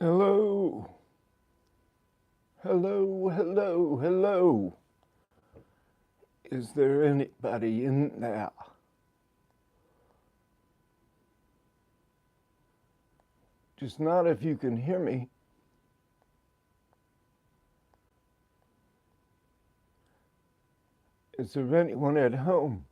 Hello, hello, hello, hello. Is there anybody in there? Just not if you can hear me. Is there anyone at home?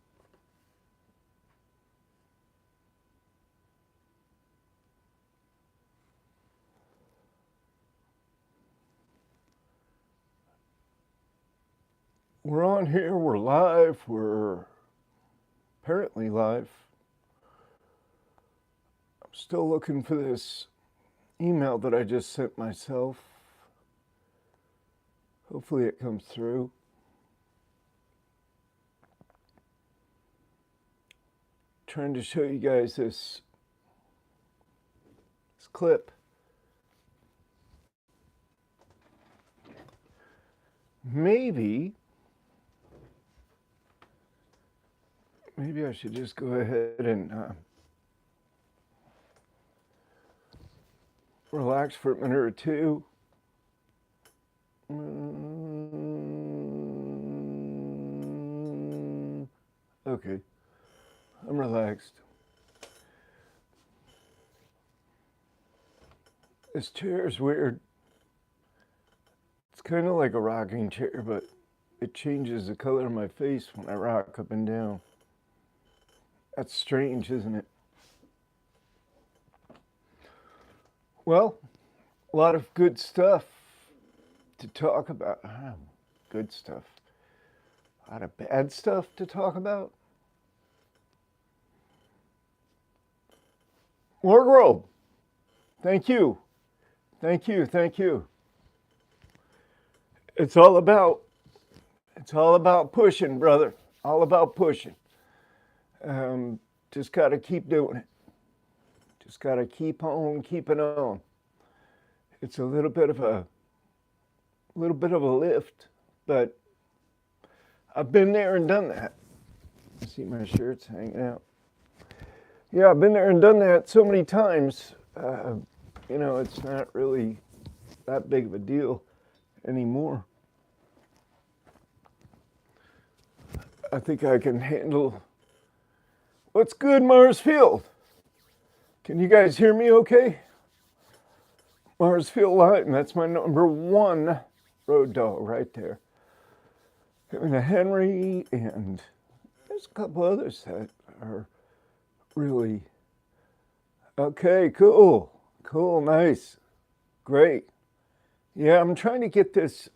We're on here, we're live, we're apparently live. I'm still looking for this email that I just sent myself. Hopefully it comes through. Trying to show you guys this clip. Maybe I should just go ahead and relax for a minute or two. Okay, I'm relaxed. This chair is weird. It's kind of like a rocking chair, but it changes the color of my face when I rock up and down. That's strange, isn't it? Well, a lot of good stuff to talk about. Good stuff. A lot of bad stuff to talk about. Wardrobe. Thank you. Thank you. Thank you. It's all about pushing, brother. All about pushing. Just got to keep doing it. Just got to keep on keeping on. It's a little bit of a lift, but I've been there and done that. You see my shirts hanging out. Yeah, I've been there and done that so many times. It's not really that big of a deal anymore. I think I can handle. What's good, Marsfield? Can you guys hear me okay? Marsfield Line, that's my number one road dog right there. Having a Henry, and there's a couple others that are really okay. Cool, nice, great. Yeah, I'm trying to get this.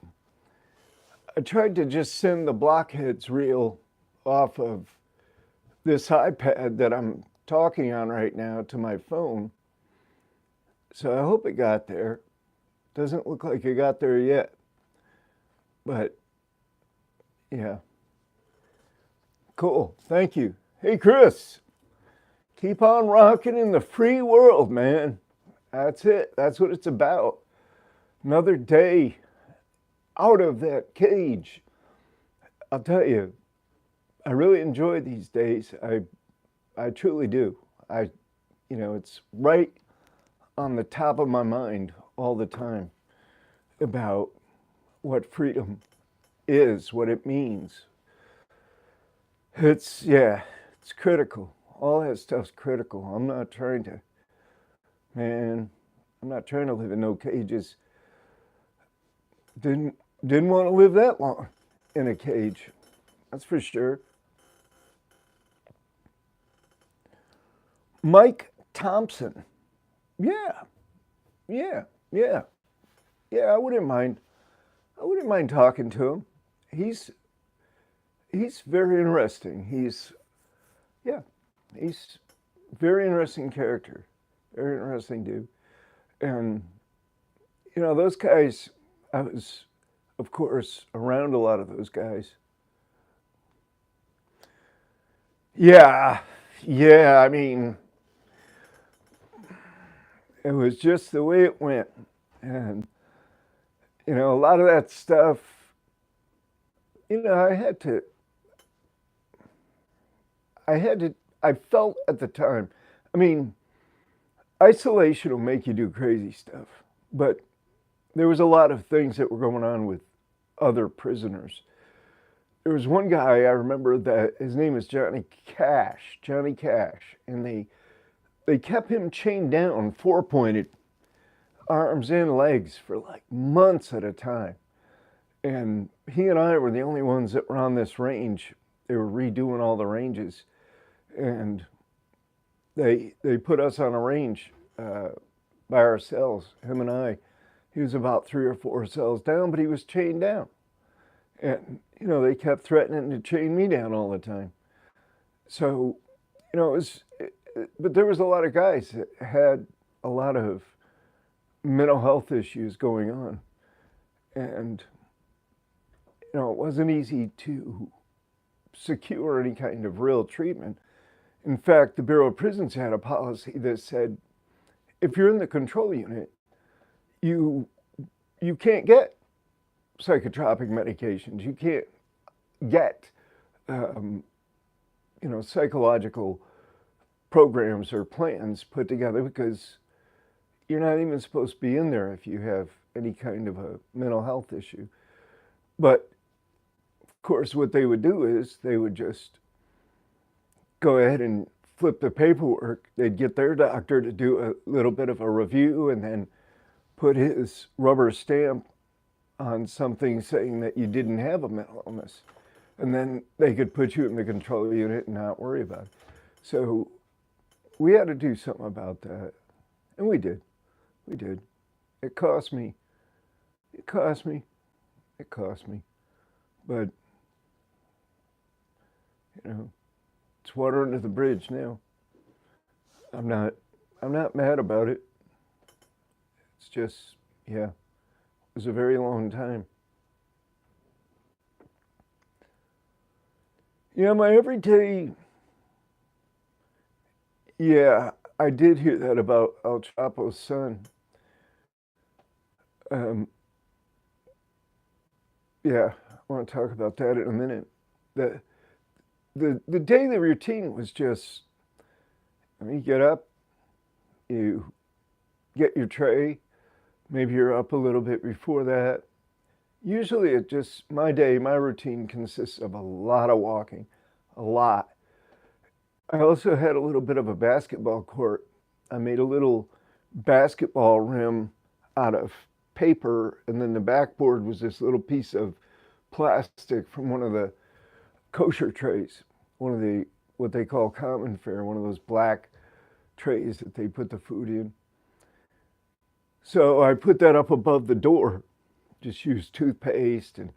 I tried to just send the Blockheads reel off of this iPad that I'm talking on right now to my phone. So I hope it got there. Doesn't look like it got there yet. But yeah. Cool. Thank you. Hey, Chris. Keep on rocking in the free world, man. That's it. That's what it's about. Another day out of that cage. I'll tell you, I really enjoy these days. I truly do. It's right on the top of my mind all the time about what freedom is, what it means. It's critical. All that stuff's critical. I'm not trying to live in no cages. Didn't want to live that long in a cage. That's for sure. Mike Thompson. Yeah. I wouldn't mind. Talking to him. He's very interesting. He's very interesting character. Very interesting dude. And those guys, I was of course around a lot of those guys. Yeah. I mean, it was just the way it went. And, a lot of that stuff, I felt at the time, I mean, isolation will make you do crazy stuff. But there was a lot of things that were going on with other prisoners. There was one guy I remember that his name is Johnny Cash, and they kept him chained down, four-pointed, arms and legs for like months at a time. And he and I were the only ones that were on this range. They were redoing all the ranges, and they put us on a range by ourselves, him and I. He was about 3 or 4 cells down, but he was chained down. And, they kept threatening to chain me down all the time. So, but there was a lot of guys that had a lot of mental health issues going on. And, it wasn't easy to secure any kind of real treatment. In fact, the Bureau of Prisons had a policy that said, if you're in the control unit, you can't get psychotropic medications. You can't get, psychological programs or plans put together because you're not even supposed to be in there if you have any kind of a mental health issue. But of course, what they would do is they would just go ahead and flip the paperwork. They'd get their doctor to do a little bit of a review and then put his rubber stamp on something saying that you didn't have a mental illness. And then they could put you in the control unit and not worry about it. So we had to do something about that. And we did. We did. It cost me. But, it's water under the bridge now. I'm not mad about it. It's just, it was a very long time. My everyday, I did hear that about El Chapo's son. I want to talk about that in a minute. The daily routine was just, you get up, you get your tray, maybe you're up a little bit before that. Usually my routine consists of a lot of walking, a lot. I also had a little bit of a basketball court. I made a little basketball rim out of paper, and then the backboard was this little piece of plastic from one of the kosher trays, one of the, what they call common fare, one of those black trays that they put the food in. So I put that up above the door, just use toothpaste and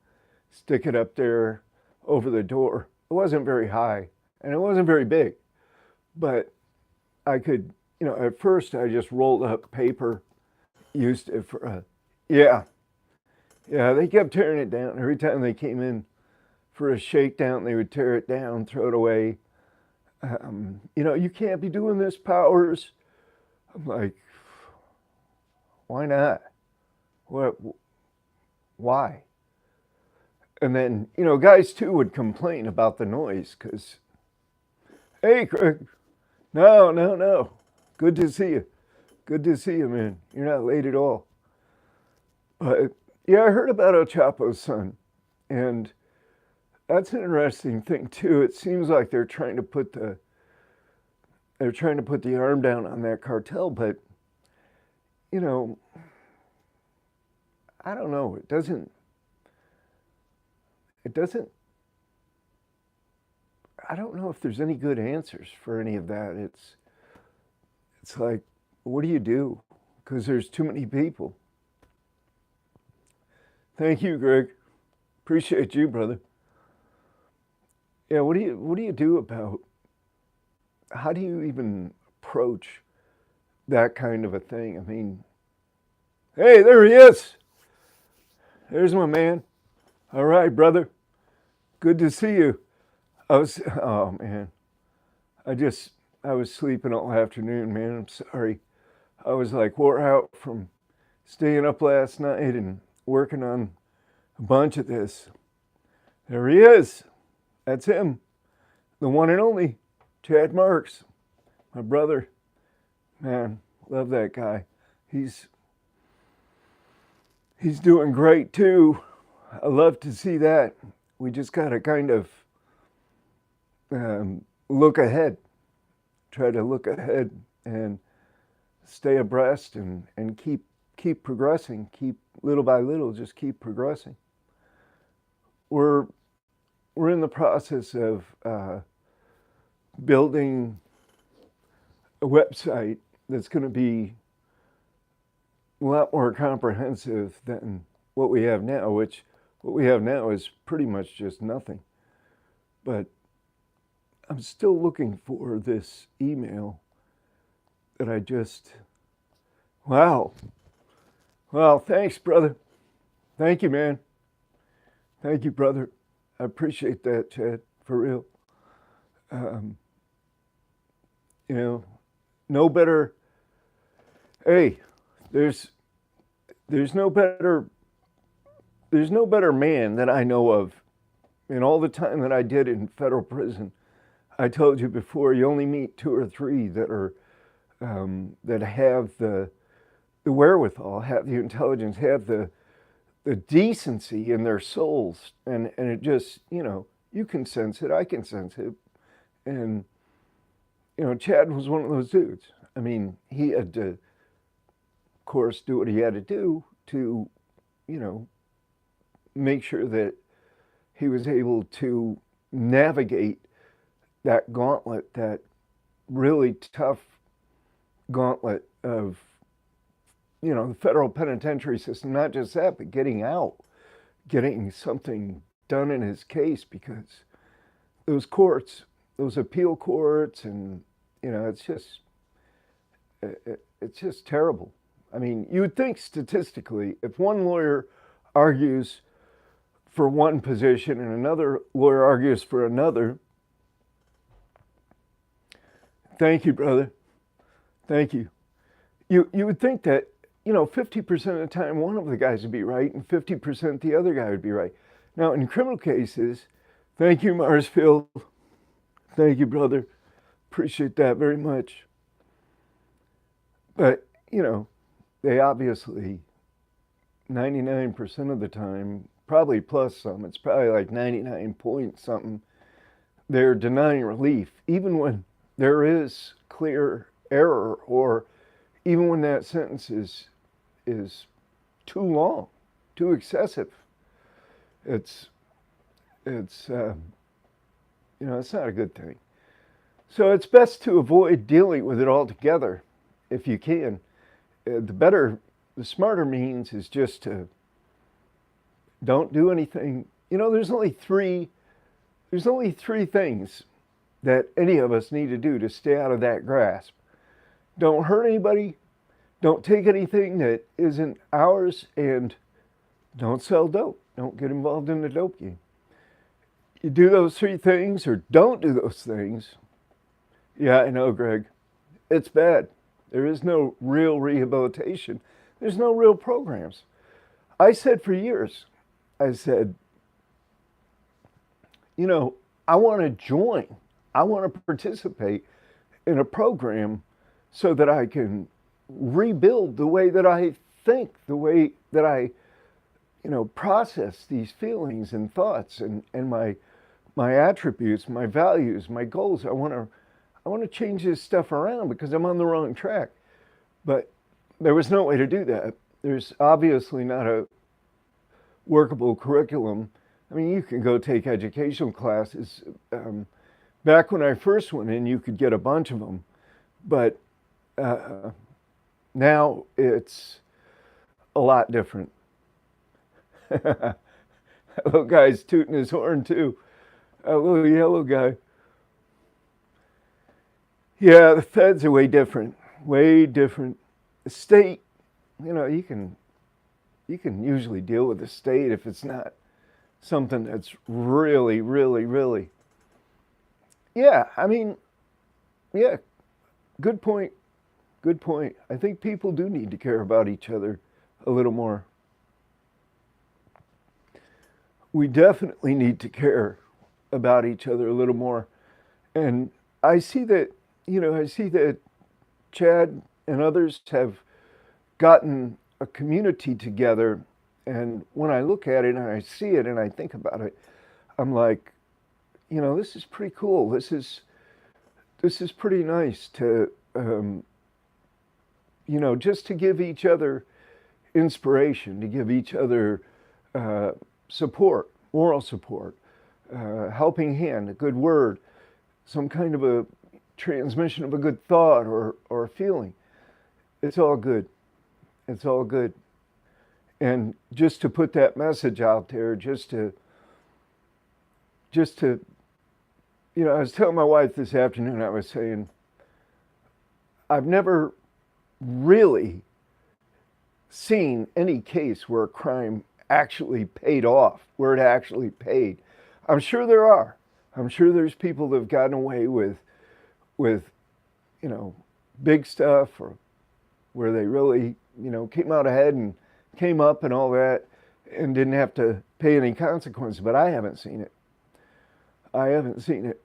stick it up there over the door. It wasn't very high and it wasn't very big, but I could, at first I just rolled up paper, used it for they kept tearing it down. Every time they came in for a shakedown, they would tear it down, throw it away. You can't be doing this, Powers. I'm like, why not? Why? And then, guys too would complain about the noise because, hey, Craig, no. Good to see you. Good to see you, man. You're not late at all. But I heard about El Chapo's son, and that's an interesting thing too. It seems like they're trying to put the arm down on that cartel, but I don't know. It doesn't. I don't know if there's any good answers for any of that. It's like, what do you do? Because there's too many people. Thank you, Greg. Appreciate you, brother. What do you do about, how do you even approach that kind of a thing? I mean, hey, there he is. There's my man. All right, brother. Good to see you. Oh man, I was sleeping all afternoon, man. I'm sorry. I was like wore out from staying up last night and working on a bunch of this. There he is. That's him. The one and only Chad Marks, my brother. Man, love that guy. He's He's doing great too. I love to see that. We just got to kind of look ahead, try to look ahead and stay abreast and keep progressing, keep little by little, just keep progressing. We're we're in the process of building a website that's going to be a lot more comprehensive than what we have now, which what we have now is pretty much just nothing. But I'm still looking for this email that I just, wow. Well, thanks, brother. Thank you, man. Thank you, brother. I appreciate that, Chad, for real. Um, you know, no better, hey, there's, there's no better, there's no better man that I know of in all the time that I did in federal prison. I told you before, you only meet two or three that are, that have the wherewithal, have the intelligence, have the decency in their souls, and it just, you can sense it, I can sense it, and Chad was one of those dudes. I mean, he had to, of course, do what he had to do to, you know, make sure that he was able to navigate that gauntlet, that really tough gauntlet of, the federal penitentiary system. Not just that, but getting out, getting something done in his case, because those courts, those appeal courts, and it's just terrible. I mean, you would think statistically, if one lawyer argues for one position and another lawyer argues for another, thank you, brother. Thank you. You would think that, 50% of the time one of the guys would be right and 50% the other guy would be right. Now, in criminal cases, thank you, Marsfield. Thank you, brother. Appreciate that very much. But, they obviously, 99% of the time, probably plus some, it's probably like 99 point something, they're denying relief, even when there is clear error, or even when that sentence is too long, too excessive. It's it's it's not a good thing. So it's best to avoid dealing with it altogether, if you can. The smarter means is just to don't do anything. There's only three things that any of us need to do to stay out of that grasp. Don't hurt anybody, don't take anything that isn't ours, and don't sell dope. Don't get involved in the dope game. You do those three things or don't do those things. Yeah, I know, Greg. It's bad. There is no real rehabilitation. There's no real programs. I said for years, I said, I want to join. I want to participate in a program so that I can rebuild the way that I think, the way that I, process these feelings and thoughts, and my attributes, my values, my goals. I want to change this stuff around because I'm on the wrong track. But there was no way to do that. There's obviously not a workable curriculum. I mean, you can go take educational classes. Back when I first went in, you could get a bunch of them, but now it's a lot different. Hello, guy's tooting his horn too. A little yellow guy. Yeah, the feds are way different. Way different. The state, you can usually deal with the state if it's not something that's really, really, really. Yeah, I mean, yeah, good point. Good point. I think people do need to care about each other a little more. We definitely need to care about each other a little more. And I see that, I see that Chad and others have gotten a community together And when I look at it and I see it and I think about it, I'm like, this is pretty cool. This is pretty nice to, just to give each other inspiration, to give each other uh, support, moral support, helping hand, a good word, some kind of a transmission of a good thought or feeling. It's all good. It's all good. And just to put that message out there, just to, I was telling my wife this afternoon, I was saying, I've never really seen any case where a crime actually paid off, where it actually paid. I'm sure there are. I'm sure there's people that have gotten away with, big stuff, or where they really, came out ahead and came up and all that and didn't have to pay any consequences, but I haven't seen it. I haven't seen it.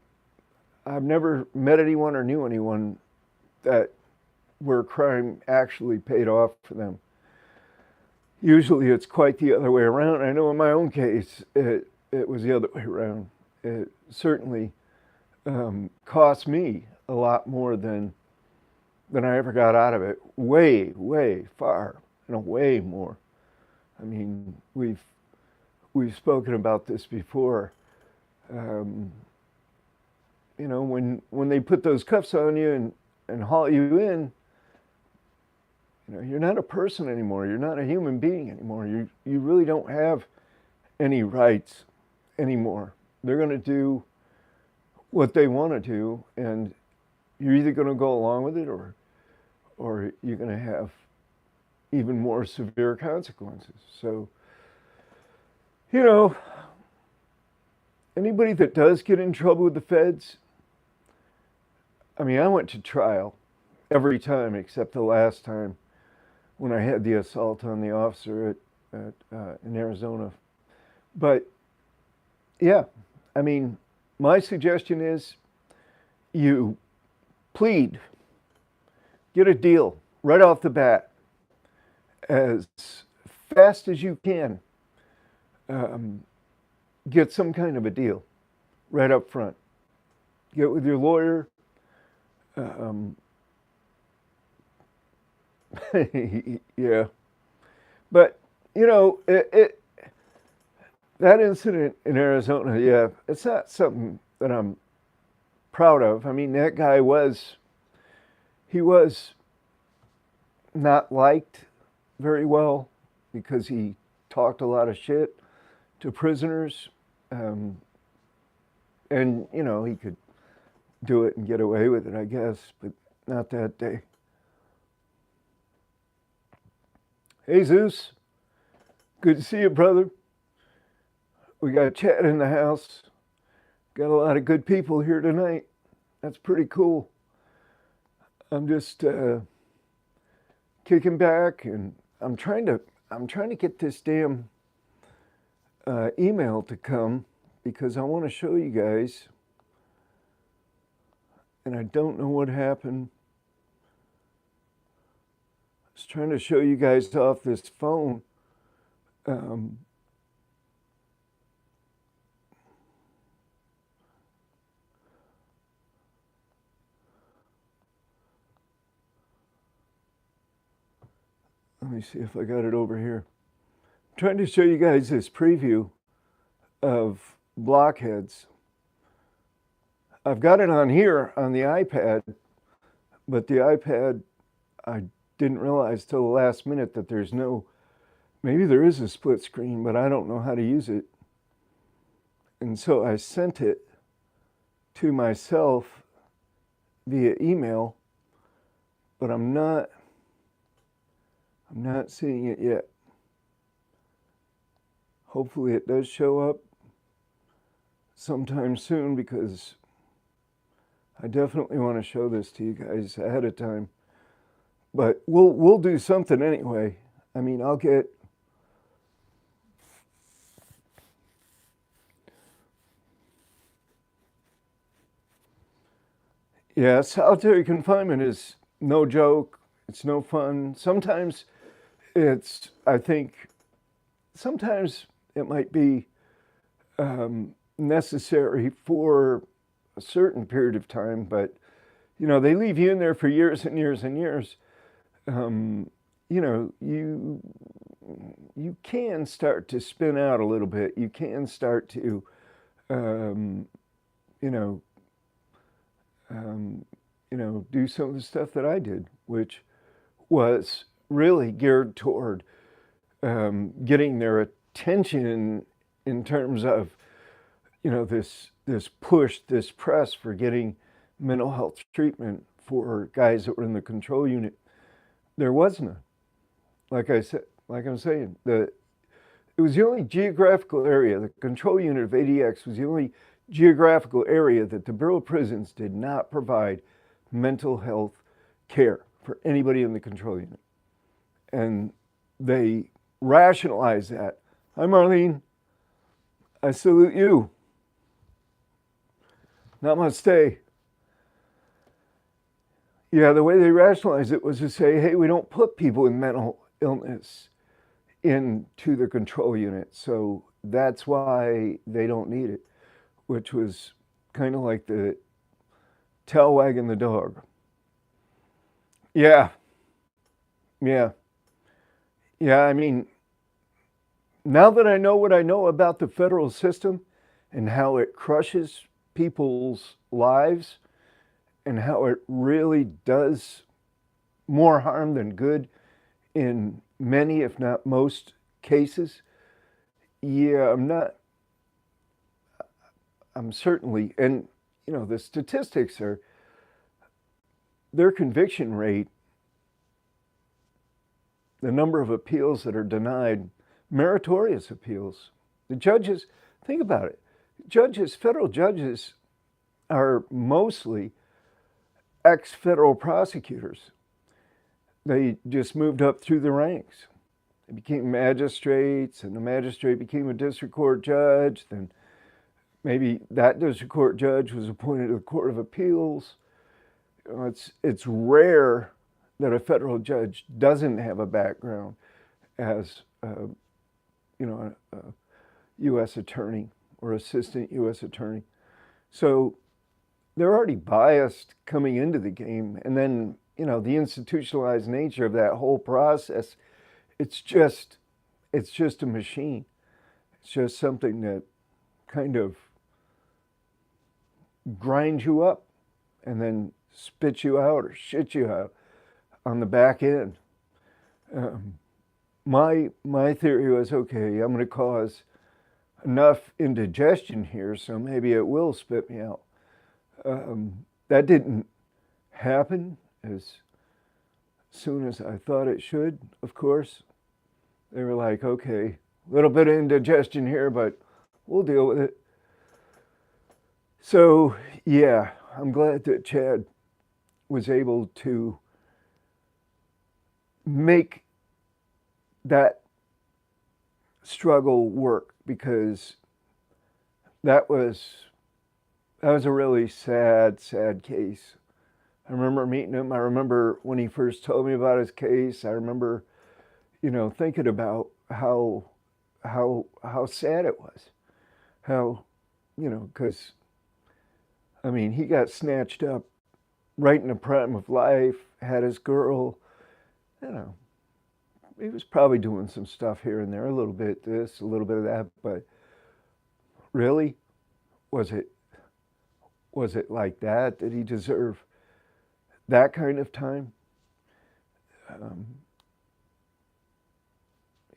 I've never met anyone or knew anyone that where crime actually paid off for them. Usually it's quite the other way around. I know in my own case, it was the other way around. It certainly cost me a lot more than I ever got out of it. Way, way far, way more. I mean, we've spoken about this before. When they put those cuffs on you and haul you in, you're not a person anymore. You're not a human being anymore. You really don't have any rights anymore. They're going to do what they want to do, and you're either going to go along with it or you're going to have even more severe consequences. So, anybody that does get in trouble with the feds, I mean, I went to trial every time except the last time when I had the assault on the officer in Arizona. But yeah, I mean, my suggestion is you plead, get a deal right off the bat as fast as you can. Get some kind of a deal right up front. Get with your lawyer. Yeah, but that incident in Arizona, yeah, it's not something that I'm proud of. I mean, that guy he was not liked very well because he talked a lot of shit to prisoners, and he could do it and get away with it, I guess, but not that day. Hey Zeus, good to see you, brother. We got Chad in the house. Got a lot of good people here tonight. That's pretty cool. I'm just kicking back, and I'm trying to get this damn email to come because I want to show you guys, and I don't know what happened. I was trying to show you guys off this phone. Let me see if I got it over here. I'm trying to show you guys this preview of Blockheads. I've got it on here on the iPad, but the iPad, I didn't realize till the last minute that maybe there is a split screen, but I don't know how to use it. And so I sent it to myself via email, but I'm not seeing it yet. Hopefully it does show up sometime soon because I definitely want to show this to you guys ahead of time. But we'll do something anyway. I mean, I'll get solitary confinement is no joke. It's no fun. Sometimes I think sometimes it might be necessary for a certain period of time, but they leave you in there for years and years and years. You can start to spin out a little bit. You can start to, um, you know, do some of the stuff that I did, which was really geared toward getting their attention in terms of, this push, this press for getting mental health treatment for guys that were in the control unit. There was none. Like I'm saying, it was the only geographical area. The control unit of ADX was the only geographical area that the Bureau of Prisons did not provide mental health care for anybody in the control unit. And they rationalized that. Hi, Marlene. I salute you. Namaste. Yeah, the way they rationalized it was to say, hey, we don't put people with mental illness into the control unit, so that's why they don't need it, which was kind of like the tail wagging the dog. Yeah, yeah, yeah. I mean, now that I know what I know about the federal system and how it crushes people's lives and how it really does more harm than good in many, if not most cases, yeah, I'm certainly, and the statistics are, their conviction rate, the number of appeals that are denied, meritorious appeals. The judges, think about it, federal judges are mostly ex-federal prosecutors. They just moved up through the ranks. They became magistrates, and the magistrate became a district court judge. Then maybe that district court judge was appointed to the Court of Appeals. It's rare that a federal judge doesn't have a background as a U.S. attorney or assistant U.S. attorney. So they're already biased coming into the game, and then the institutionalized nature of that whole process, it's just a machine. It's just something that kind of grinds you up and then spits you out or shits you out on the back end. My theory was, okay, I'm going to cause enough indigestion here, so maybe it will spit me out. That didn't happen as soon as I thought it should, of course. They were like, okay, a little bit of indigestion here, but we'll deal with it. So, yeah, I'm glad that Chad was able to make that struggle work, because that was a really sad case. I remember meeting him. I remember when he first told me about his case. I remember, thinking about how sad it was. How, because, he got snatched up right in the prime of life, had his girl, he was probably doing some stuff here and there, a little bit this, a little bit of that, but really, was it like that? Did he deserve that kind of time?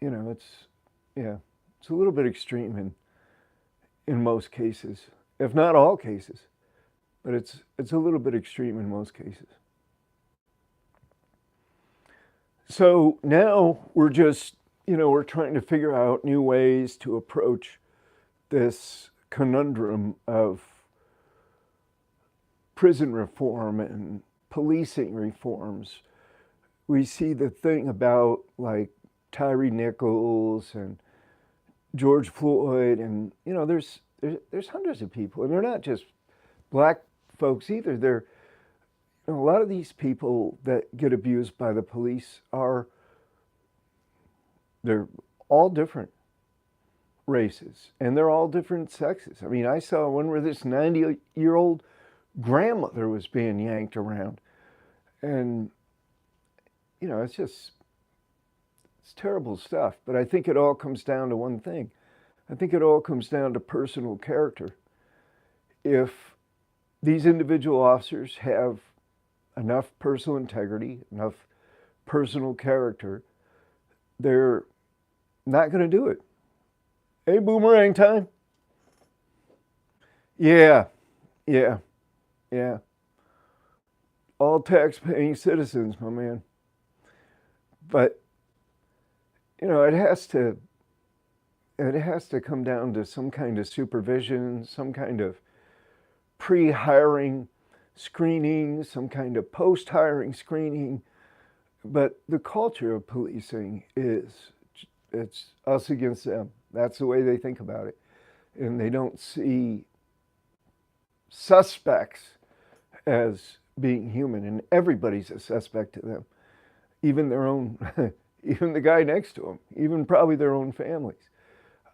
It's a little bit extreme in most cases, if not all cases, but it's a little bit extreme in most cases. So now we're just, we're trying to figure out new ways to approach this conundrum of prison reform and policing reforms. We see the thing about like Tyree Nichols and George Floyd, and there's hundreds of people, and they're not just black folks either. They're a lot of these people that get abused by the police they're all different. races, and they're all different sexes. I mean, I saw one where this 90-year-old grandmother was being yanked around, and it's terrible stuff. But I think it all comes down to one thing. I think it all comes down to personal character. If these individual officers have enough personal integrity, enough personal character, they're not going to do it. Hey, boomerang time. Yeah. All tax-paying citizens, my man. But it has to come down to some kind of supervision, some kind of pre-hiring screening, some kind of post-hiring screening. But the culture of policing it's us against them. That's the way they think about it. And they don't see suspects as being human, and everybody's a suspect to them. Even their own, even the guy next to them, even probably their own families.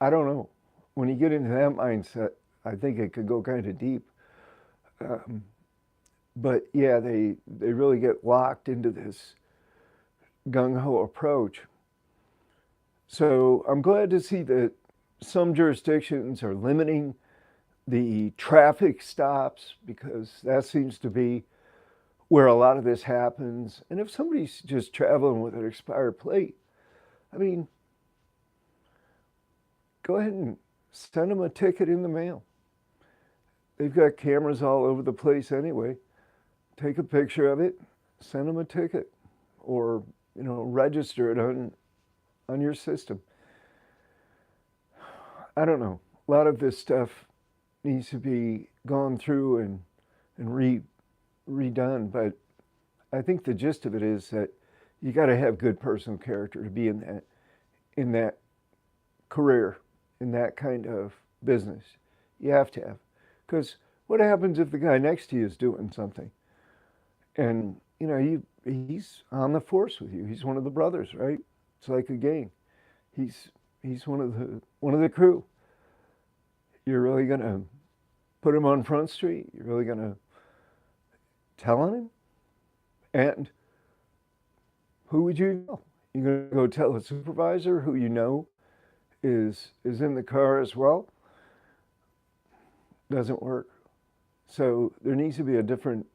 I don't know. When you get into that mindset, I think it could go kind of deep. But yeah, they really get locked into this gung-ho approach. So I'm glad to see that some jurisdictions are limiting the traffic stops, because that seems to be where a lot of this happens. And if somebody's just traveling with an expired plate, I mean, go ahead and send them a ticket in the mail. They've got cameras all over the place anyway. Take a picture of it, send them a ticket, or register it on your system. I don't know. A lot of this stuff needs to be gone through and redone, but I think the gist of it is that you got to have good personal character to be in that career, in that kind of business. You have to have, because what happens if the guy next to you is doing something, and he's on the force with you? He's one of the brothers, right? It's like a gang. He's one of the crew. You're really gonna put him on Front Street? You're really gonna tell on him? And who would you know? You're gonna go tell a supervisor who you know is in the car as well? Doesn't work. So there needs to be a different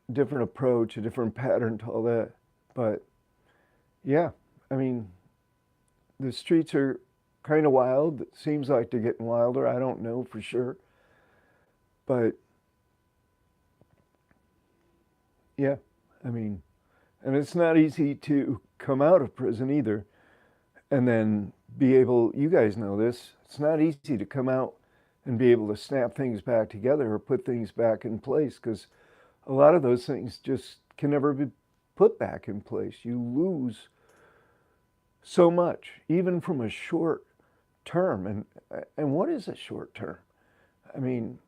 approach, a different pattern to all that. But yeah, I mean, the streets are kind of wild. It seems like they're getting wilder. I don't know for sure. But yeah, I mean, and it's not easy to come out of prison either and then be able, you guys know this, it's not easy to come out and be able to snap things back together or put things back in place, because a lot of those things just can never be put back in place. You lose so much, even from a short term. And what is a short term? I mean,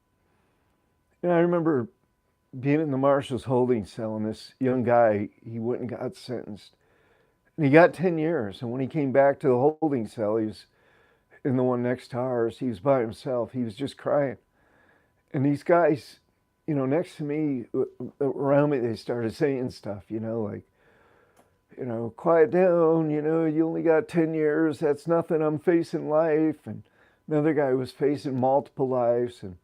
I remember being in the marshal's holding cell, and this young guy, he went and got sentenced. And he got 10 years. And when he came back to the holding cell, he was in the one next to ours. He was by himself. He was just crying. And these guys, next to me, around me, they started saying stuff, like, quiet down, you only got 10 years. That's nothing. I'm facing life. And another guy was facing multiple lives. And,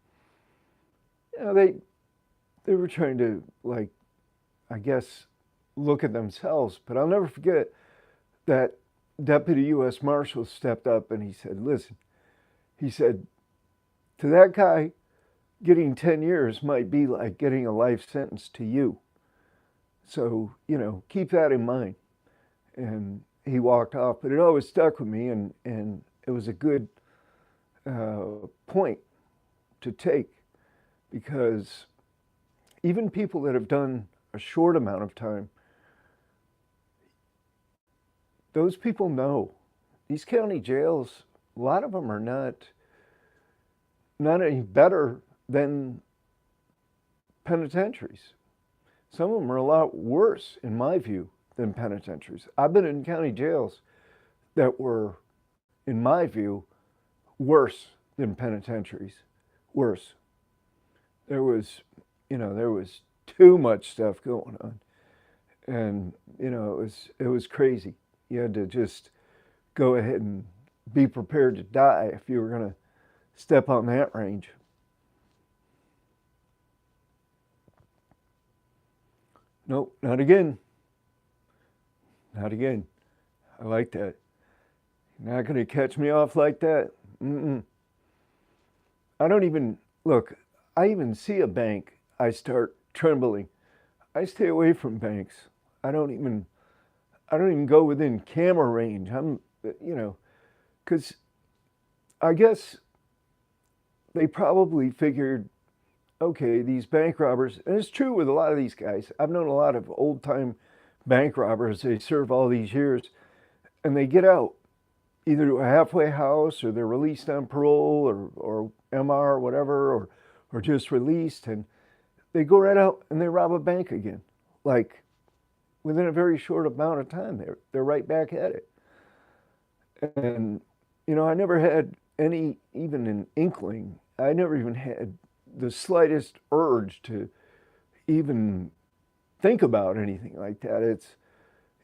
they were trying to, like, I guess, look at themselves. But I'll never forget that Deputy U.S. Marshal stepped up and he said, listen, he said, to that guy, getting 10 years might be like getting a life sentence to you. So, keep that in mind. And he walked off, but it always stuck with me, and it was a good point to take, because even people that have done a short amount of time, those people know these county jails, a lot of them are not any better than penitentiaries. Some of them are a lot worse, in my view, than penitentiaries. I've been in county jails that were, in my view, worse than penitentiaries. Worse. There was, there was too much stuff going on. And, it was crazy. You had to just go ahead and be prepared to die if you were going to step on that range. Nope, not again. Not again. I like that. You're not going to catch me off like that. Mm-mm. I don't even look. I even see a bank, I start trembling. I stay away from banks. I don't even. I don't even go within camera range. Because I guess they probably figured, okay, these bank robbers, and it's true with a lot of these guys. I've known a lot of old time bank robbers. They serve all these years, and they get out either to a halfway house or they're released on parole or MR or whatever, or just released, and they go right out and they rob a bank again. Like within a very short amount of time, they're right back at it. And I never had any, even an inkling. I never even had the slightest urge to even think about anything like that. It's,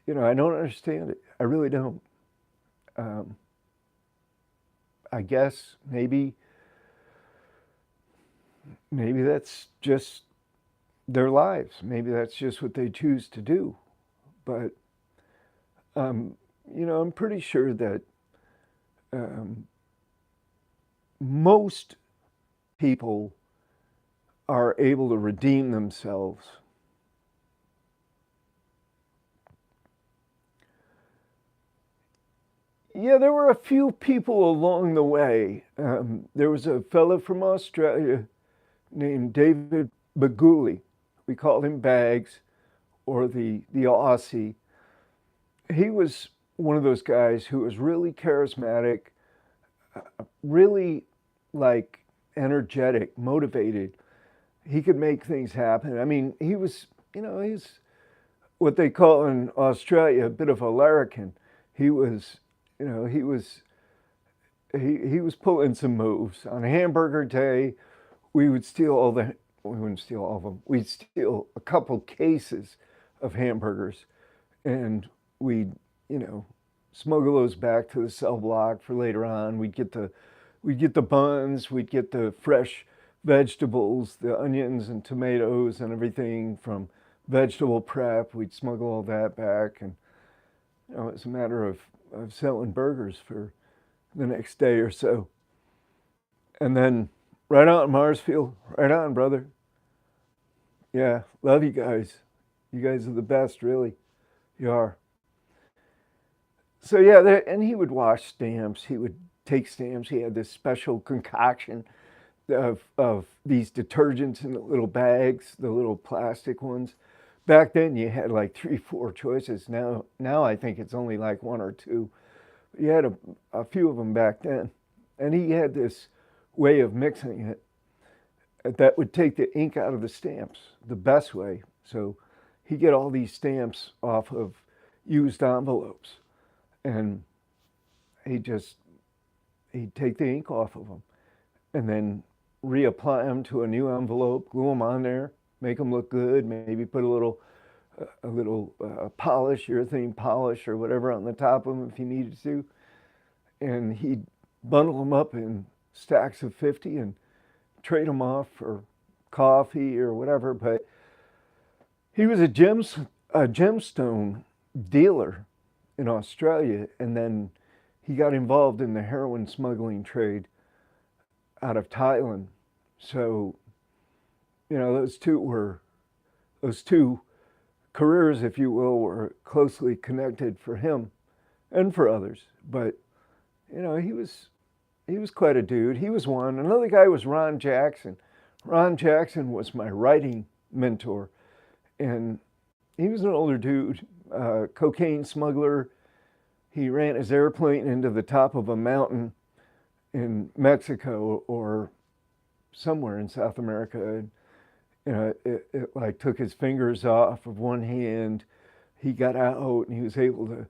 I don't understand it. I really don't. I guess maybe that's just their lives. Maybe that's just what they choose to do. But I'm pretty sure that most people are able to redeem themselves. Yeah, there were a few people along the way. There was a fellow from Australia named David Baguli. We called him Bags, or the Aussie. He was one of those guys who was really charismatic, really like energetic, motivated. He could make things happen. I mean, he's what they call in Australia a bit of a larrikin. He was, he was pulling some moves. On a hamburger day, we would steal we wouldn't steal all of them. We'd steal a couple cases of hamburgers, and we'd, smuggle those back to the cell block for later on. We'd get the buns, we'd get the fresh vegetables, the onions and tomatoes and everything from vegetable prep. We'd smuggle all that back, and it's a matter of selling burgers for the next day or so. And then right on, Marsfield, right on, brother. Yeah, love you guys. You guys are the best, really. You are. So yeah, and he would wash stamps. He would take stamps. He had this special concoction of these detergents in the little bags, the little plastic ones. Back then, you had like 3, 4 choices. Now I think it's only like 1 or 2. You had a few of them back then, and he had this way of mixing it that would take the ink out of the stamps the best way. So he'd get all these stamps off of used envelopes, and he just he'd take the ink off of them and then reapply them to a new envelope, glue them on there, make them look good, maybe put a little polish, urethane polish or whatever on the top of them if you needed to. And he'd bundle them up in stacks of 50 and trade them off for coffee or whatever. But he was a gemstone dealer in Australia, and then he got involved in the heroin smuggling trade out of Thailand. So, those two careers, if you will, were closely connected for him and for others. But, he was quite a dude. He was one. Another guy was Ron Jackson. Ron Jackson was my writing mentor, and he was an older dude, cocaine smuggler. He ran his airplane into the top of a mountain in Mexico or somewhere in South America. And, it like took his fingers off of one hand. He got out and he was able to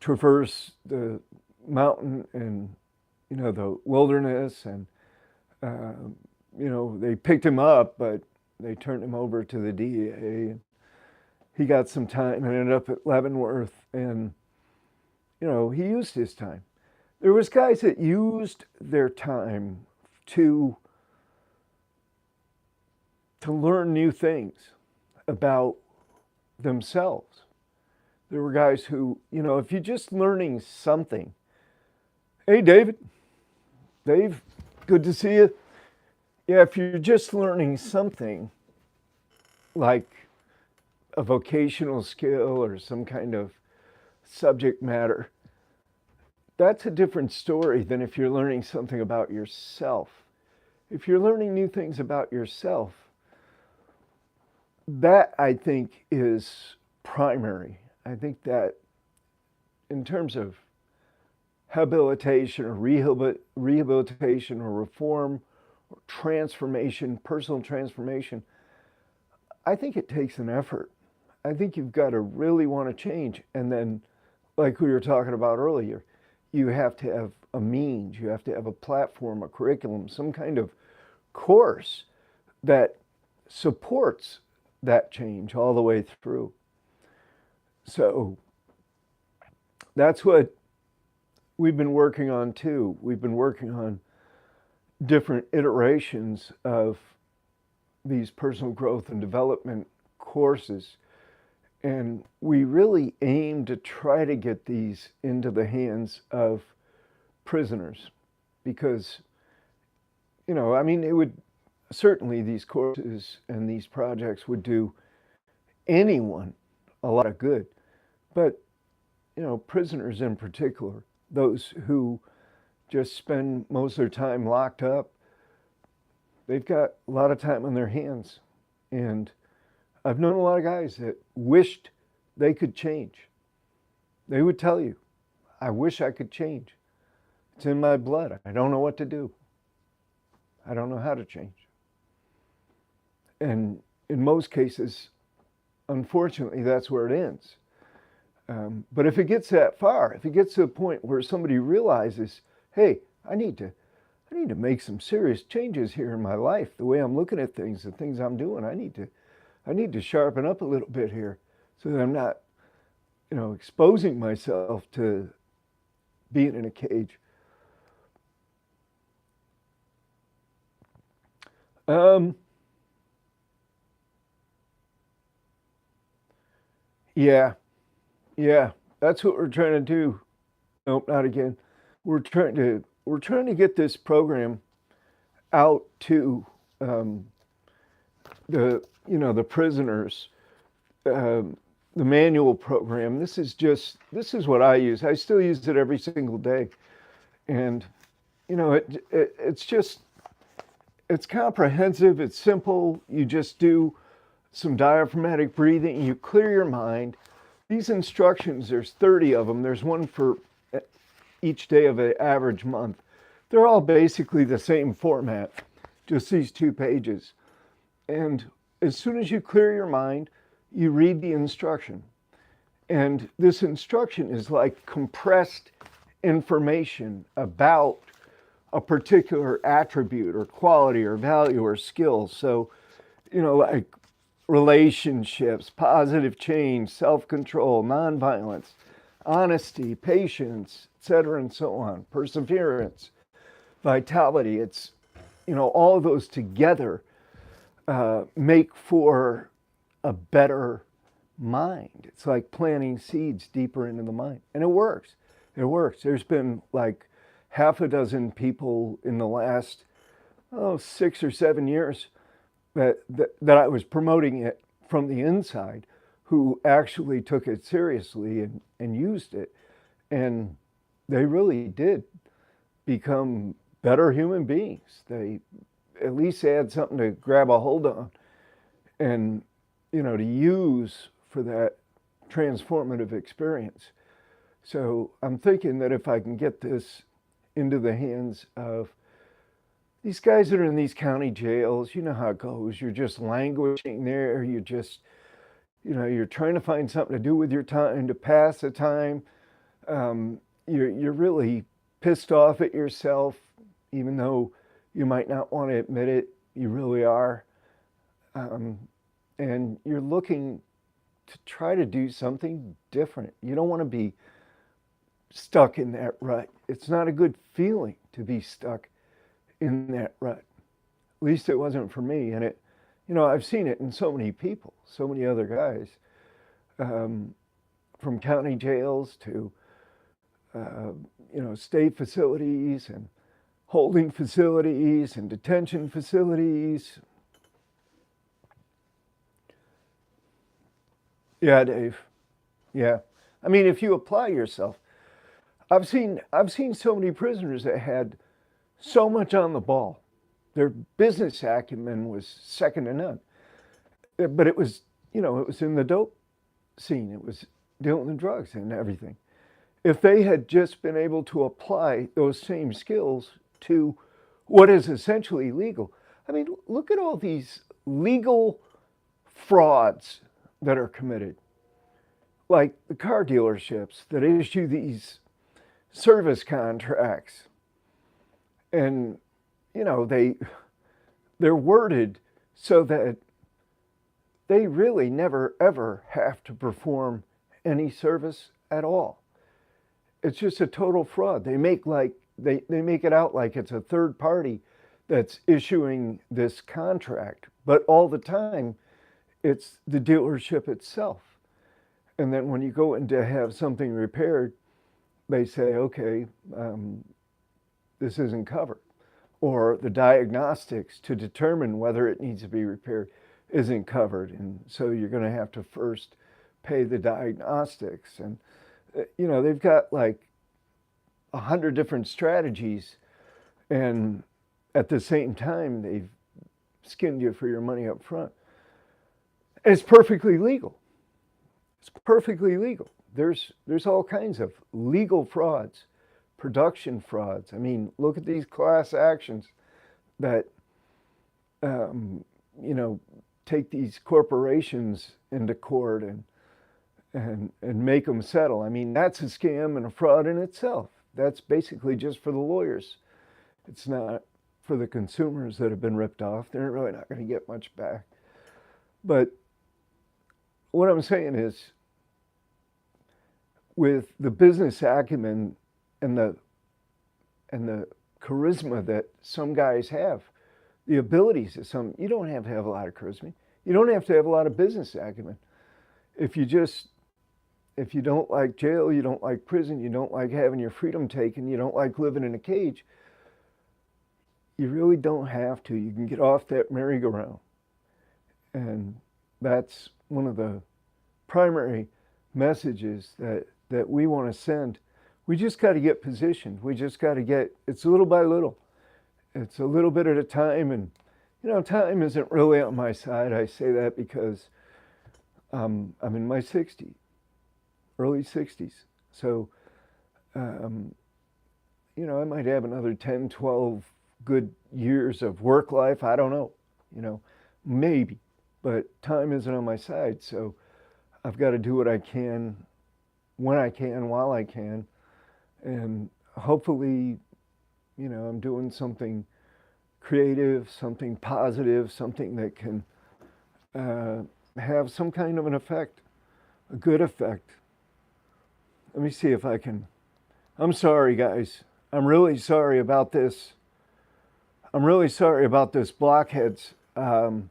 traverse the mountain and, the wilderness, and they picked him up, but they turned him over to the DEA. He got some time and ended up at Leavenworth, and he used his time. There was guys that used their time to learn new things about themselves. There were guys who, if you're just learning something, hey, Dave, good to see you. Yeah, if you're just learning something like a vocational skill or some kind of subject matter, that's a different story than if you're learning something about yourself. If you're learning new things about yourself, that I think is primary. I think that in terms of habilitation or rehabilitation or reform or transformation, personal transformation, I think it takes an effort. I think you've got to really want to change. And then, like we were talking about earlier, you have to have a means, you have to have a platform, a curriculum, some kind of course that supports that change all the way through. So that's what we've been working on too. We've been working on different iterations of these personal growth and development courses. And we really aim to try to get these into the hands of prisoners because, it would certainly, these courses and these projects would do anyone a lot of good. But, prisoners in particular, those who just spend most of their time locked up, they've got a lot of time on their hands. And I've known a lot of guys that wished they could change. They would tell you, I wish I could change. It's in my blood. I don't know what to do. I don't know how to change. And in most cases, unfortunately, that's where it ends. But if it gets that far, if it gets to a point where somebody realizes, hey, I need to make some serious changes here in my life, the way I'm looking at things, the things I'm doing, I need to sharpen up a little bit here so that I'm not, exposing myself to being in a cage. Yeah, that's what we're trying to do. Nope, not again. We're trying to get this program out to the prisoners. The manual program. This is what I use. I still use it every single day, and it's comprehensive. It's simple. You just do some diaphragmatic breathing. You clear your mind. These instructions, there's 30 of them. There's one for each day of an average month. They're all basically the same format, just these 2 pages. And as soon as you clear your mind, you read the instruction. And this instruction is like compressed information about a particular attribute or quality or value or skill. So, like relationships, positive change, self-control, nonviolence, honesty, patience, etc., and so on, perseverance, vitality. It's, all of those together make for a better mind. It's like planting seeds deeper into the mind. And it works. It works. There's been like half a dozen people in the last 6 or 7 years that I was promoting it from the inside who actually took it seriously and used it. And they really did become better human beings. They at least had something to grab a hold on and, to use for that transformative experience. So I'm thinking that if I can get this into the hands of these guys that are in these county jails, you know how it goes. You're just languishing there. You just, you're trying to find something to do with your time, to pass the time. You're really pissed off at yourself, even though you might not want to admit it, you really are. And you're looking to try to do something different. You don't want to be stuck in that rut. It's not a good feeling to be stuck in that rut. At least it wasn't for me. And I've seen it in so many people, so many other guys, from county jails to, state facilities and holding facilities and detention facilities. Yeah, Dave. Yeah. I mean, if you apply yourself, I've seen so many prisoners that had so much on the ball. Their business acumen was second to none. But it was in the dope scene. It was dealing with drugs and everything. If they had just been able to apply those same skills to what is essentially legal. I mean, look at all these legal frauds that are committed. Like the car dealerships that issue these service contracts. And, they're worded so that they really never ever have to perform any service at all. It's just a total fraud. They make it out like it's a third party that's issuing this contract, but all the time it's the dealership itself. And then when you go in to have something repaired, they say, okay, this isn't covered. Or the diagnostics to determine whether it needs to be repaired isn't covered. And so you're going to have to first pay the diagnostics. And, they've got like 100 different strategies. And at the same time, they've skinned you for your money up front. And it's perfectly legal. It's perfectly legal. There's all kinds of legal frauds, production frauds. I mean, look at these class actions that, take these corporations into court and make them settle. I mean, that's a scam and a fraud in itself. That's basically just for the lawyers. It's not for the consumers that have been ripped off. They're really not going to get much back. But what I'm saying is, with the business acumen and the charisma that some guys have, the abilities that you don't have to have a lot of charisma. You don't have to have a lot of business acumen. If you don't like jail, you don't like prison, you don't like having your freedom taken, you don't like living in a cage, you really don't have to. You can get off that merry-go-round. And that's one of the primary messages that we want to send. We just got to get positioned. We just got to it's little by little. It's a little bit at a time. And, time isn't really on my side. I say that because I'm in my 60s, early 60s. So, I might have another 10, 12 good years of work life. I don't know, maybe. But time isn't on my side. So I've got to do what I can, when I can, while I can. And hopefully, I'm doing something creative, something positive, something that can have some kind of an effect, a good effect. Let me see if I can. I'm sorry, guys. I'm really sorry about this. I'm really sorry about this, blockheads. I'm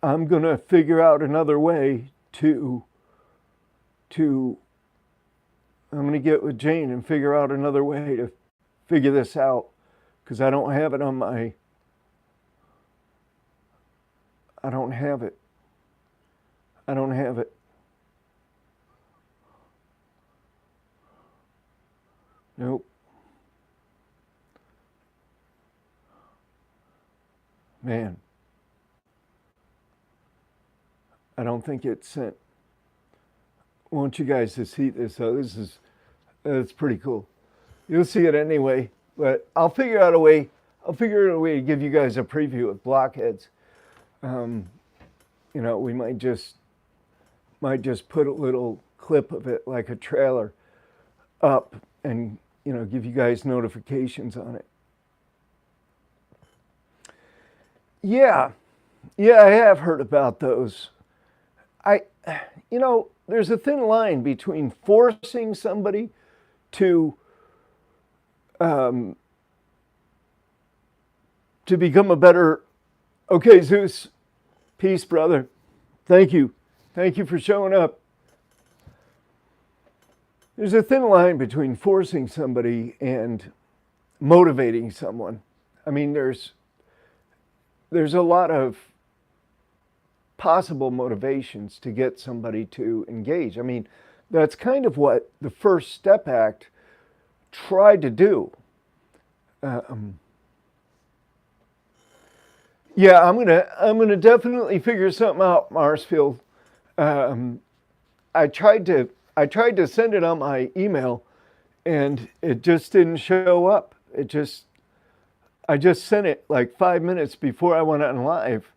going to figure out another way to I'm going to get with Jane and figure out another way to figure this out, because I don't have it on my, I don't have it. Nope. Man. I don't think it's sent. I want you guys to see this. So it's pretty cool. You'll see it anyway, but I'll figure out a way to give you guys a preview of Blockheads. We might just put a little clip of it, like a trailer, up, and give you guys notifications on it. Yeah, yeah, I have heard about those. I, there's a thin line between forcing somebody to um, to become a better. Okay, Zeus, peace, brother. Thank you for showing up. There's a thin line between forcing somebody and motivating someone. I mean, there's a lot of possible motivations to get somebody to engage. I mean, that's kind of what the First Step Act tried to do. Yeah, I'm gonna definitely figure something out, Marsfield. Um, I tried to send it on my email, and it just didn't show up. I just sent it like 5 minutes before I went on live,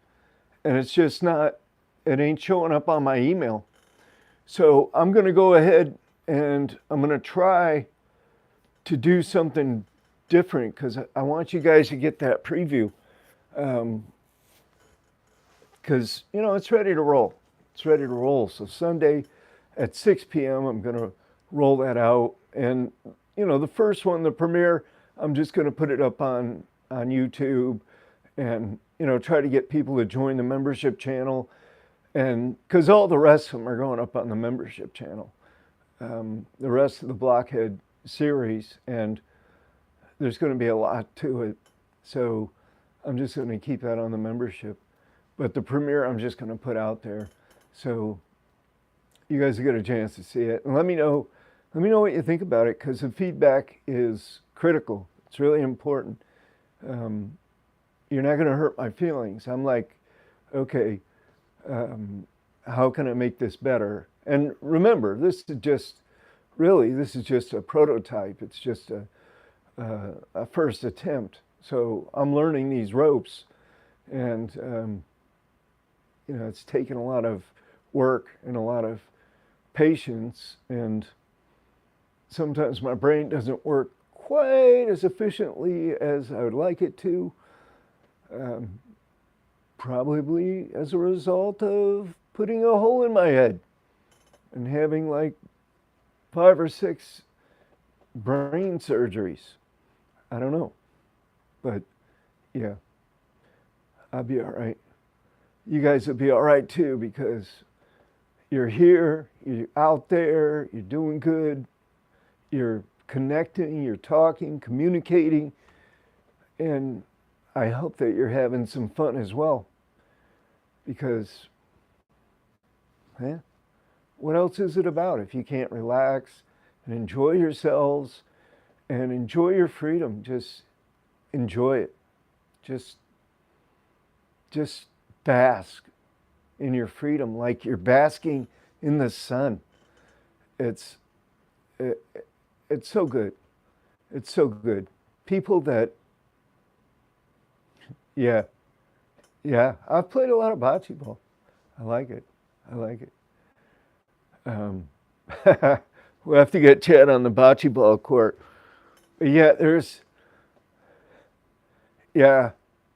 and it's just not. It ain't showing up on my email. So I'm gonna go ahead and I'm gonna try to do something different because I want you guys to get that preview. Because it's ready to roll. It's ready to roll. So Sunday at 6 p.m. I'm going to roll that out. And the first one, the premiere, I'm just going to put it up on YouTube and try to get people to join the membership channel. And because all the rest of them are going up on the membership channel, the rest of the Blockhead series, and there's going to be a lot to it. So I'm just going to keep that on the membership. But the premiere I'm just going to put out there. So you guys will get a chance to see it. And let me know what you think about it, because the feedback is critical. It's really important. You're not going to hurt my feelings. I'm like, okay, how can I make this better? And remember, this is just a prototype. It's just a first attempt. So I'm learning these ropes, and it's taken a lot of work and a lot of patience, and sometimes my brain doesn't work quite as efficiently as I would like it to, probably as a result of putting a hole in my head and having like 5 or 6 brain surgeries. I don't know, but yeah, I'll be all right. You guys will be all right too, because you're here, you're out there, you're doing good, you're connecting, you're talking, communicating, and I hope that you're having some fun as well, because, what else is it about if you can't relax and enjoy yourselves and enjoy your freedom? Just enjoy it. Just bask in your freedom like you're basking in the sun. It's so good. It's so good. People that, yeah, I've played a lot of bocce ball. I like it. Um, we'll have to get Chad on the bocce ball court. But yeah,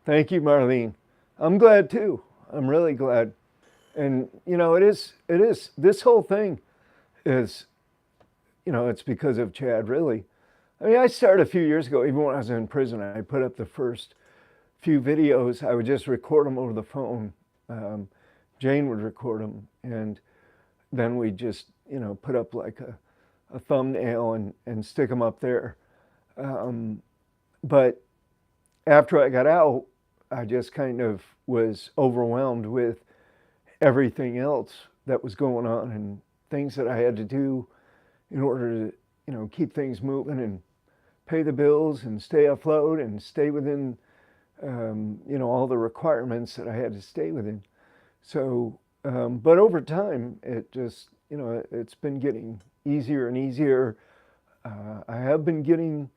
thank you, Marlene. I'm glad too. I'm really glad. And, it is, this whole thing is, it's because of Chad, really. I mean, I started a few years ago, even when I was in prison. I put up the first few videos. I would just record them over the phone. Jane would record them, and then we just, put up like a thumbnail and stick them up there. But after I got out, I just kind of was overwhelmed with everything else that was going on and things that I had to do in order to, keep things moving and pay the bills and stay afloat and stay within, all the requirements that I had to stay within. So, but over time, it just, it's been getting easier and easier. I have been getting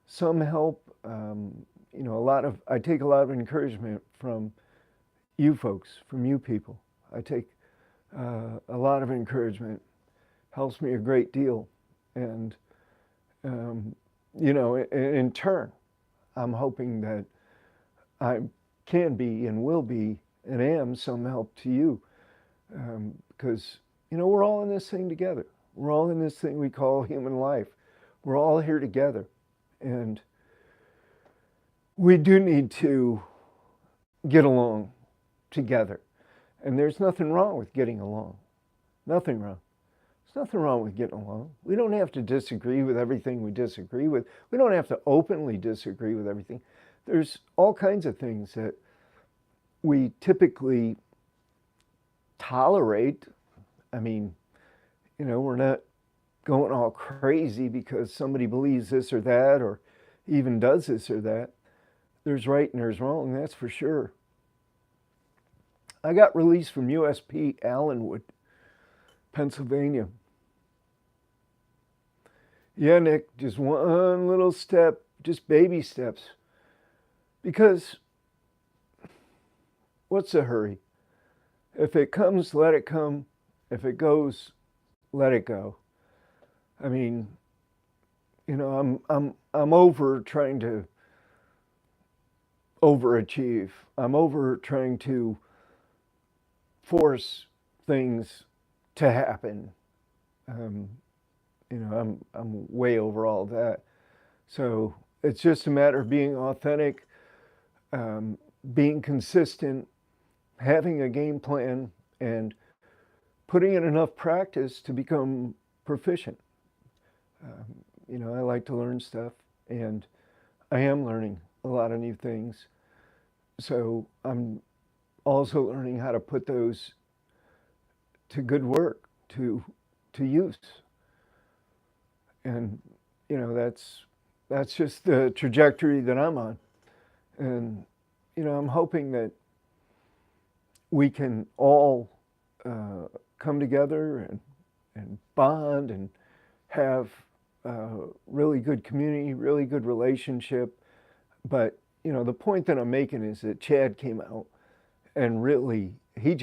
some help. I take a lot of encouragement from you folks, from you people. I take a lot of encouragement. Helps me a great deal. And, in turn, I'm hoping that I can be and will be and am some help to you, because, we're all in this thing together. We're all in this thing we call human life. We're all here together. And we do need to get along together. And there's nothing wrong with getting along. Nothing wrong. There's nothing wrong with getting along. We don't have to disagree with everything we disagree with. We don't have to openly disagree with everything. There's all kinds of things that we typically tolerate. I mean, we're not going all crazy because somebody believes this or that or even does this or that. There's right and there's wrong, that's for sure. I got released from USP Allenwood, Pennsylvania. Yeah, Nick, just one little step, just baby steps. Because what's the hurry? If it comes, let it come. If it goes, let it go. I mean, I'm over trying to overachieve. I'm over trying to force things to happen. I'm way over all of that. So it's just a matter of being authentic, being consistent, having a game plan, and putting in enough practice to become proficient. I like to learn stuff, and I am learning a lot of new things. So I'm also learning how to put those to good work, to use. And that's just the trajectory that I'm on. And I'm hoping that we can all come together and bond and have really good community, really good relationship. But the point that I'm making is that Chad came out and really he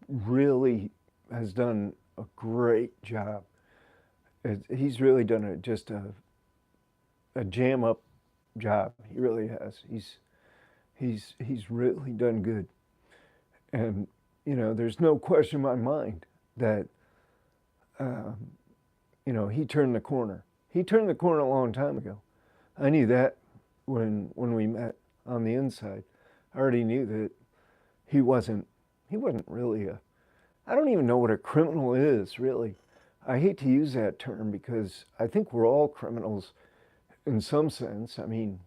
really has done a great job. He's really done just a jam up job. He really has. He's really done good. And there's no question in my mind that he turned the corner. He turned the corner a long time ago. I knew that when we met on the inside. I already knew that he wasn't really I don't even know what a criminal is, really. I hate to use that term because I think we're all criminals in some sense. I mean,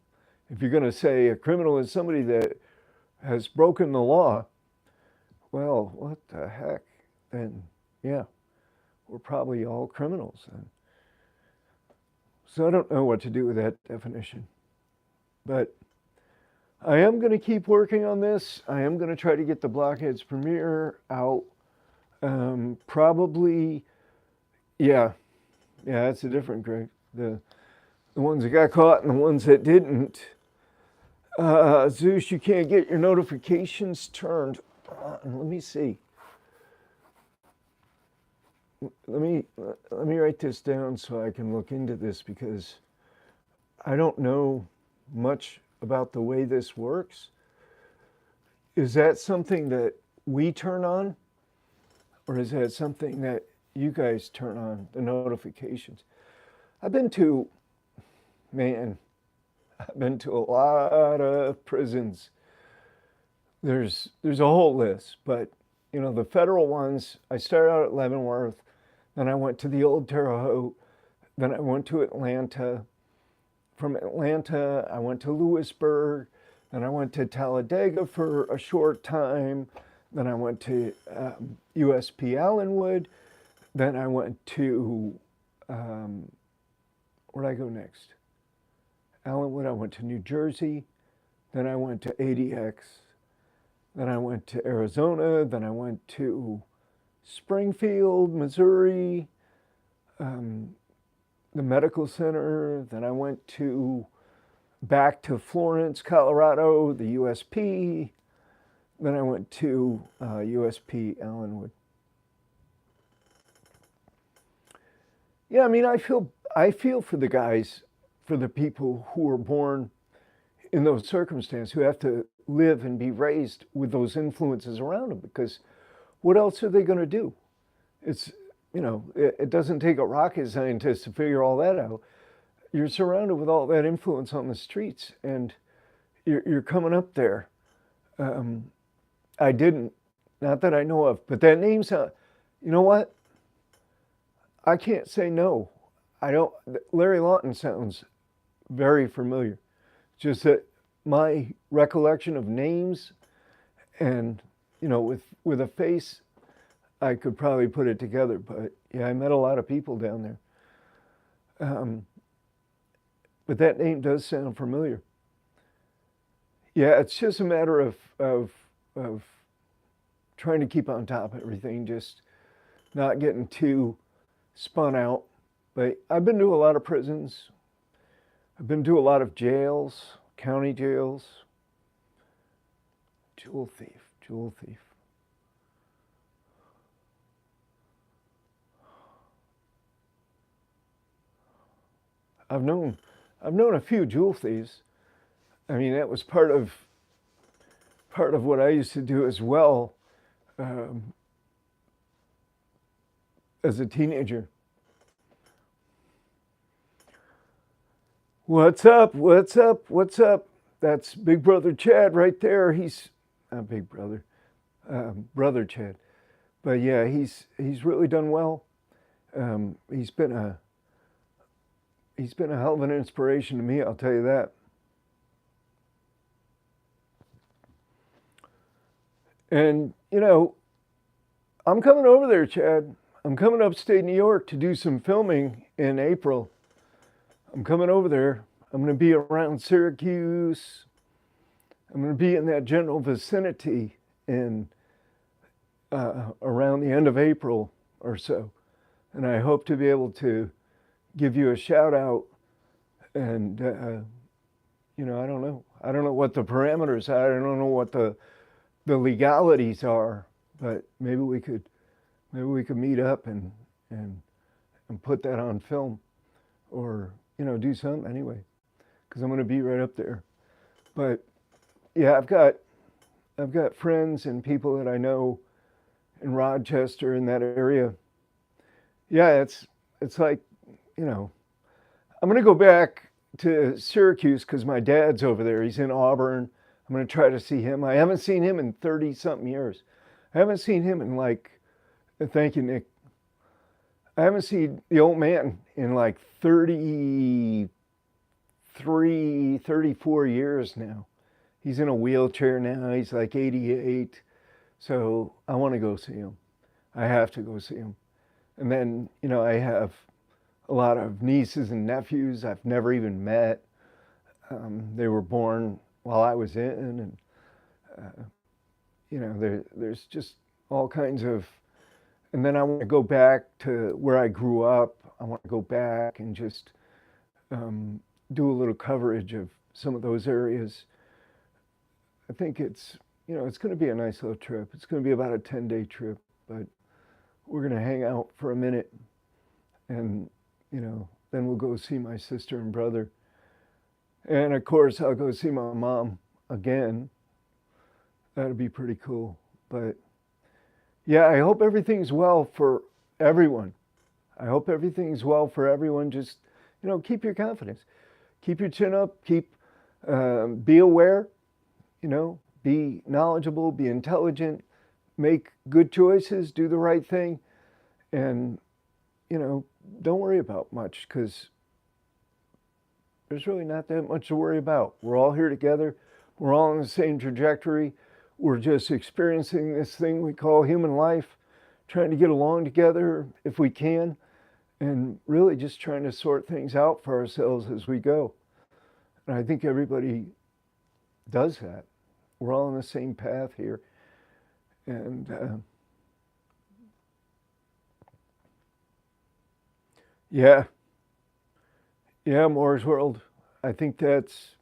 if you're going to say a criminal is somebody that has broken the law, well, what the heck? Then, yeah, we're probably all criminals then. So I don't know what to do with that definition. But I am going to keep working on this. I am going to try to get the Blockheads premiere out. Probably, yeah, that's a different group. The ones that got caught and the ones that didn't. Zeus, you can't get your notifications turned on. Let me see. Let me write this down so I can look into this because I don't know much about the way this works. Is that something that we turn on? Or is that something that you guys turn on, the notifications? I've been to a lot of prisons. There's a whole list, but the federal ones, I started out at Leavenworth, then I went to the old Terre Haute, then I went to Atlanta. From Atlanta, I went to Lewisburg, then I went to Talladega for a short time, then I went to USP Allenwood, then I went to, where'd I go next? Allenwood, I went to New Jersey, then I went to ADX, then I went to Arizona, then I went to Springfield, Missouri, the medical center, then I went back to Florence, Colorado, the USP, then I went to USP Allenwood. Yeah, I mean, I feel for the guys, for the people who were born in those circumstances, who have to live and be raised with those influences around them, because what else are they going to do? It's, it doesn't take a rocket scientist to figure all that out. You're surrounded with all that influence on the streets, and you're coming up there. Um, I didn't, not that I know of, but that name's, you know what? I can't say no. I don't, Larry Lawton sounds very familiar. Just that my recollection of names and, with a face, I could probably put it together. But yeah, I met a lot of people down there. Um, but that name does sound familiar. Yeah, it's just a matter of trying to keep on top of everything, just not getting too spun out. But I've been to a lot of prisons. I've been to a lot of jails, county jails. Jewel thief, jewel thief. I've known, I've known a few jewel thieves. I mean, that was part of what I used to do as well, um, as a teenager. What's up? What's up? What's up? That's Big Brother Chad right there. He's not Big Brother, Brother Chad. But yeah, he's really done well. Um, he's been a he's been a hell of an inspiration to me. I'll tell you that. And I'm coming over there, Chad. I'm coming upstate New York to do some filming in April. I'm coming over there. I'm going to be around Syracuse. I'm going to be in that general vicinity in around the end of April or so. And I hope to be able to give you a shout out. And I don't know. I don't know what the parameters are. I don't know what the legalities are. But maybe we could meet up and and put that on film, or do something anyway, because I'm going to be right up there. But yeah, I've got friends and people that I know in Rochester, in that area. Yeah, it's like, you know, I'm going to go back to Syracuse because my dad's over there. He's in Auburn. I'm going to try to see him. I haven't seen him in 30 something years. I haven't seen him in like, thank you, Nick. I haven't seen the old man in like 33, 34 years now. He's in a wheelchair now. He's like 88. So I want to go see him. I have to go see him. And then, I have a lot of nieces and nephews I've never even met. They were born while I was in, and there's just all kinds of. And then I want to go back to where I grew up. I want to go back and just um, do a little coverage of some of those areas. I think it's going to be a nice little trip. It's going to be about a 10-day trip, but we're going to hang out for a minute, and then we'll go see my sister and brother. And of course, I'll go see my mom again. That'll be pretty cool. But yeah, I hope everything's well for everyone. I hope everything's well for everyone. Just, keep your confidence. Keep your chin up. Be aware, be knowledgeable, be intelligent, make good choices, do the right thing. And, don't worry about much, because there's really not that much to worry about. We're all here together. We're all on the same trajectory. We're just experiencing this thing we call human life, trying to get along together if we can, and really just trying to sort things out for ourselves as we go. And I think everybody does that. We're all on the same path here. And yeah, yeah, Moore's World. I think that's,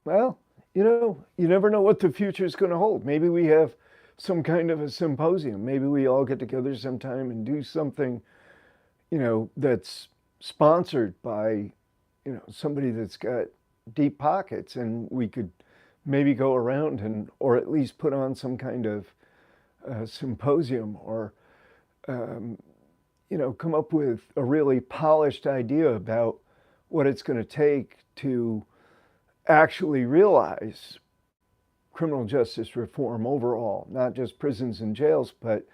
well, you never know what the future is going to hold. Maybe we have some kind of a symposium. Maybe we all get together sometime and do something, that's sponsored by, somebody that's got deep pockets, and we could maybe go around or at least put on some kind of symposium, or come up with a really polished idea about what it's going to take to actually realize criminal justice reform overall, not just prisons and jails, but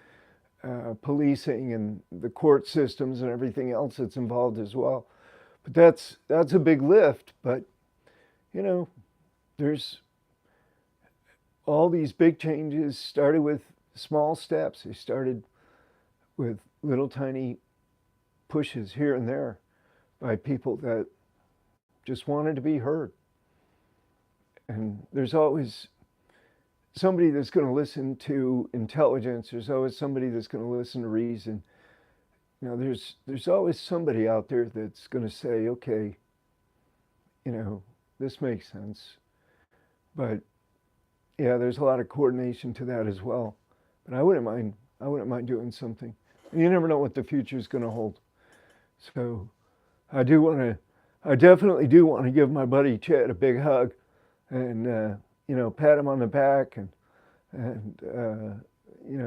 policing and the court systems and everything else that's involved as well. But that's a big lift. But there's all these big changes started with small steps. They started with little tiny pushes here and there by people that just wanted to be heard. And there's always somebody that's going to listen to intelligence. There's always somebody that's going to listen to reason. There's always somebody out there that's going to say, okay, this makes sense. But yeah, there's a lot of coordination to that as well. But I wouldn't mind doing something. You never know what the future is going to hold. So I definitely do want to give my buddy Chet a big hug and pat him on the back and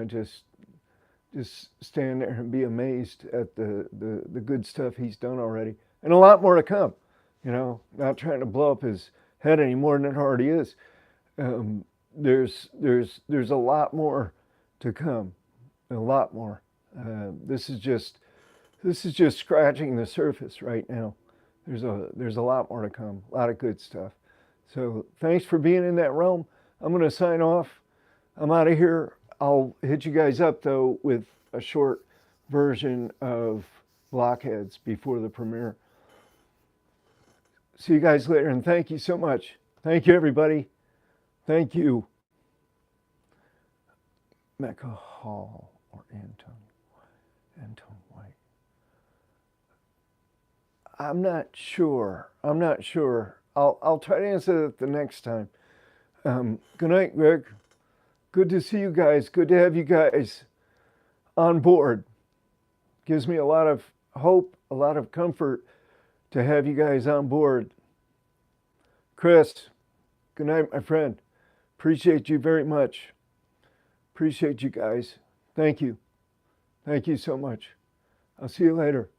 just stand there and be amazed at the good stuff he's done already, and a lot more to come. Not trying to blow up his head any more than it already is. There's a lot more to come, a lot more. This is just scratching the surface right now. There's a lot more to come, a lot of good stuff. So thanks for being in that realm. I'm going to sign off. I'm out of here. I'll hit you guys up, though, with a short version of Blockheads before the premiere. See you guys later, and thank you so much. Thank you, everybody. Thank you. Mecca Hall or Anton White. I'm not sure. I'll try to answer that the next time. Good night, Greg. Good to see you guys. Good to have you guys on board. Gives me a lot of hope, a lot of comfort to have you guys on board. Chris, good night, my friend. Appreciate you very much. Appreciate you guys. Thank you. Thank you so much. I'll see you later.